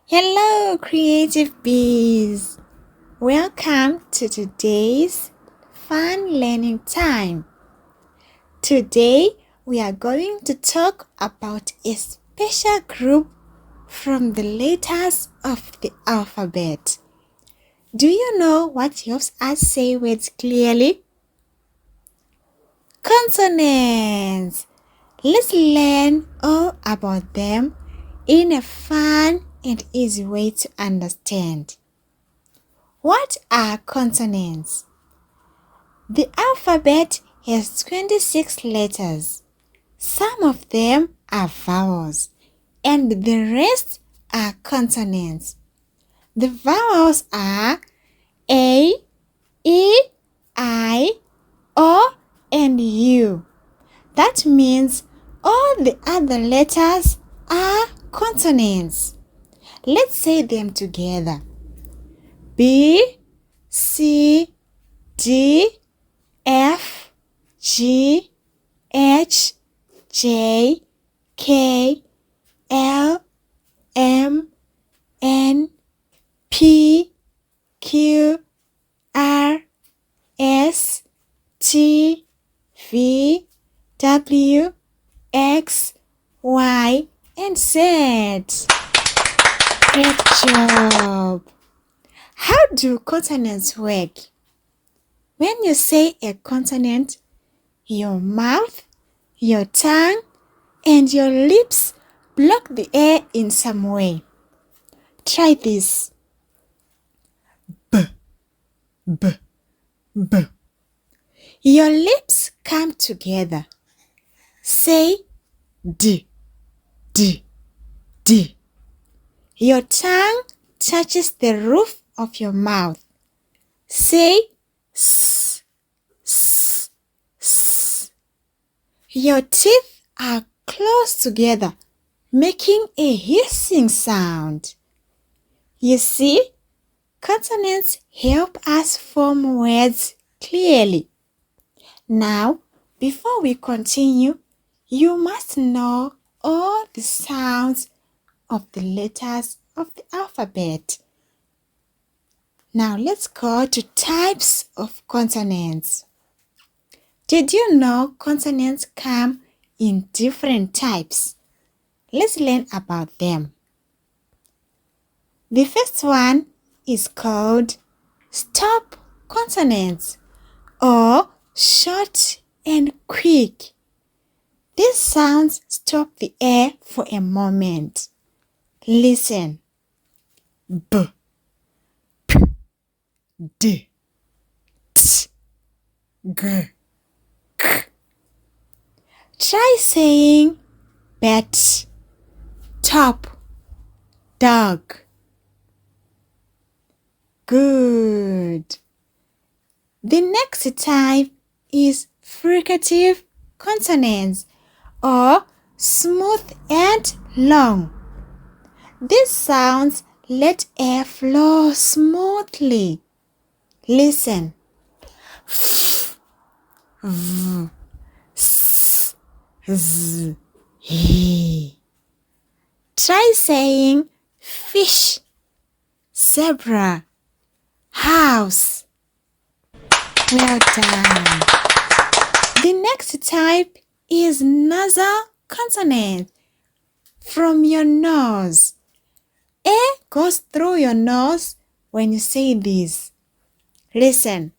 Hello, creative bees! Welcome to today's fun learning time. Today, we are going to talk about a special group from the letters of the alphabet. Do you know what helps us say words clearly? Consonants! Let's learn all about them in a fun and easy way to understand. What are consonants? The alphabet has 26 letters. Some of them are vowels and the rest are consonants. The vowels are A, E, I, O, and U. That means all the other letters are consonants. Let's say them together. B, C, D, F, G, H, J, K, L, M, N, P, Q, R, S, T, V, W, X, Y, and Z. Great job! How do consonants work? When you say a consonant, your mouth, your tongue, and your lips block the air in some way. Try this. B, b, b. Your lips come together. Say D, D, D. Your tongue touches the roof of your mouth. Say S, S, S. Your teeth are close together, making a hissing sound. You see, consonants help us form words clearly. Now, before we continue, you must know all the sounds of the letters of the alphabet. Now let's go to types of consonants. Did you know consonants come in different types? Let's learn about them. The first one is called stop consonants or short and quick. These sounds stop the air for a moment. Listen. B, P, D, T, G, K. Try saying bat, top, dog. Good. The next type is fricative consonants or smooth and long. These sounds let air flow smoothly. Listen. F, V, S, Z, He. Try saying fish, zebra, house. Well done. The next type is nasal consonant. From your nose. Air goes through your nose when you say this. Listen.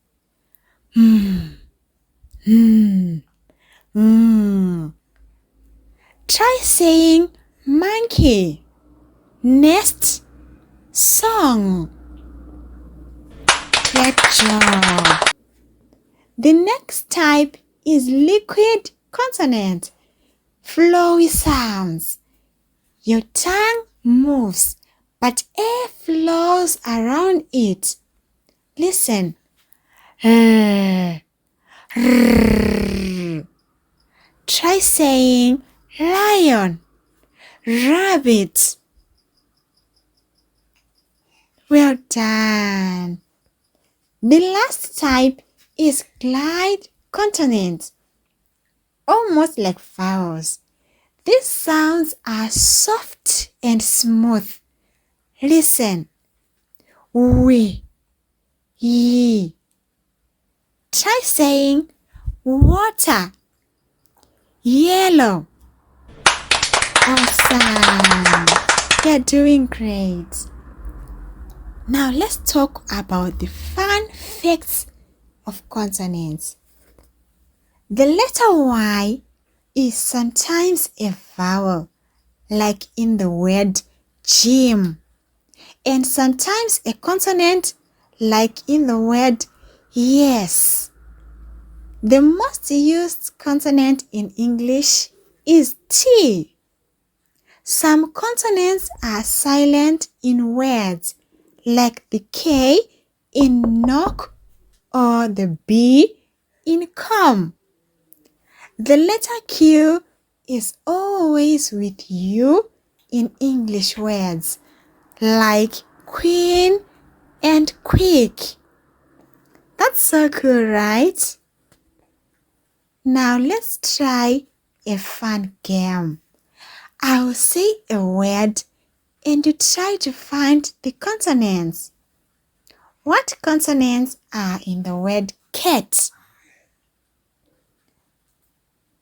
Try saying monkey, nest, song. Great job. The next type is liquid consonant. Flowy sounds. Your tongue moves, but air flows around it. Listen. Try saying lion, rabbit. Well done. The last type is glide consonant, almost like vowels. These sounds are soft and smooth. Listen. We, ye. Try saying water, yellow. Awesome. You're doing great. Now let's talk about the fun facts of consonants. The letter Y is sometimes a vowel, like in the word gym, and sometimes a consonant, like in the word yes. The most used consonant in English is T. Some consonants are silent in words, like the K in knock or the B in come. The letter Q is always with you in English words, like queen and quick. That's so cool, right? Now let's try a fun game. I'll say a word and you try to find the consonants. What consonants are in the word cat?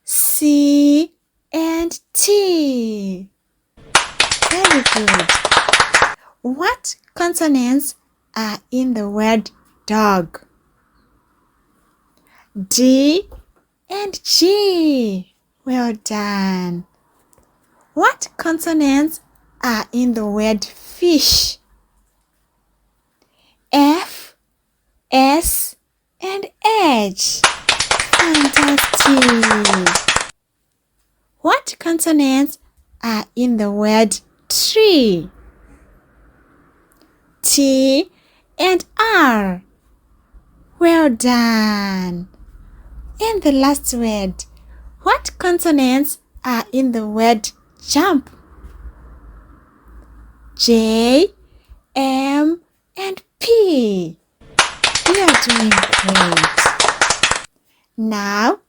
C and T. Very good. What consonants are in the word dog? D and G. Well done. What consonants are in the word fish? F, S, and H. Fantastic. What consonants are in the word tree? T and R. Well done. And the last word. What consonants are in the word jump? J, M, and P. You are doing great. Now,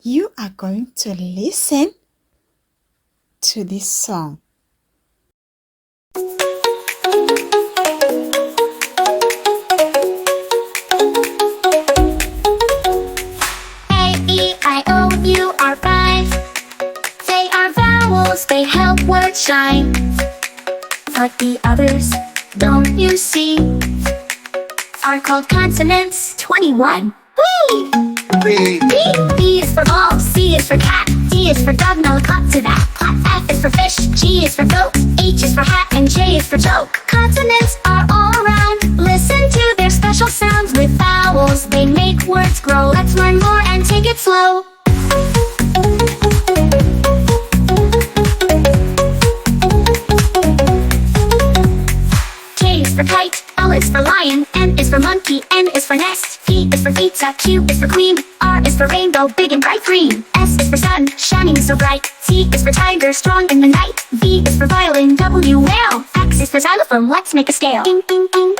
you are going to listen to this song. A-E-I-O-U are five. They are vowels, they help words shine. But the others, don't you see, are called consonants. 21. Whee! B. B is for ball, C is for cat, D is for dog, now look up to that. F is for fish, G is for goat, H is for hat, and J is for joke. Consonants are all around. Listen to their special sounds. With vowels, they make words grow. Let's learn more and take it slow. K is for kite, L is for lion, N is for monkey, N is for nest, P is for pizza, Q is for queen, R is for rainbow, big and bright green, S is for sun, shining so bright, T is for tiger, strong in the night, V is for violin, W whale, X is for xylophone, let's make a scale. Ding, ding, ding.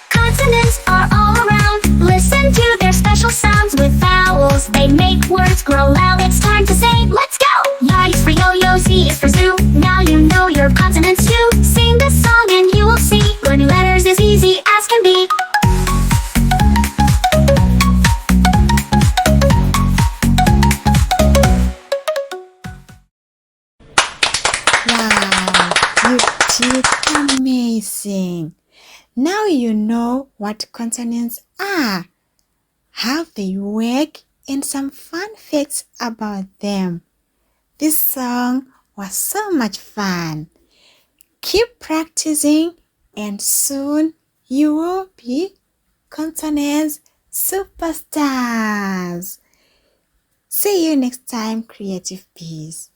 Consonants are all around. Listen to their special sounds. With vowels, they make words grow loud. It's time to say, let's go! Y is for yo-yo, Z is for zoo. Now you know your consonants too. Sing this song and you will see. Learning letters is easy as can be. Wow, you did amazing. Now you know what consonants are, how they work, and some fun facts about them. This song was so much fun. Keep practicing and soon you will be consonants superstars. See you next time, Creative Bees.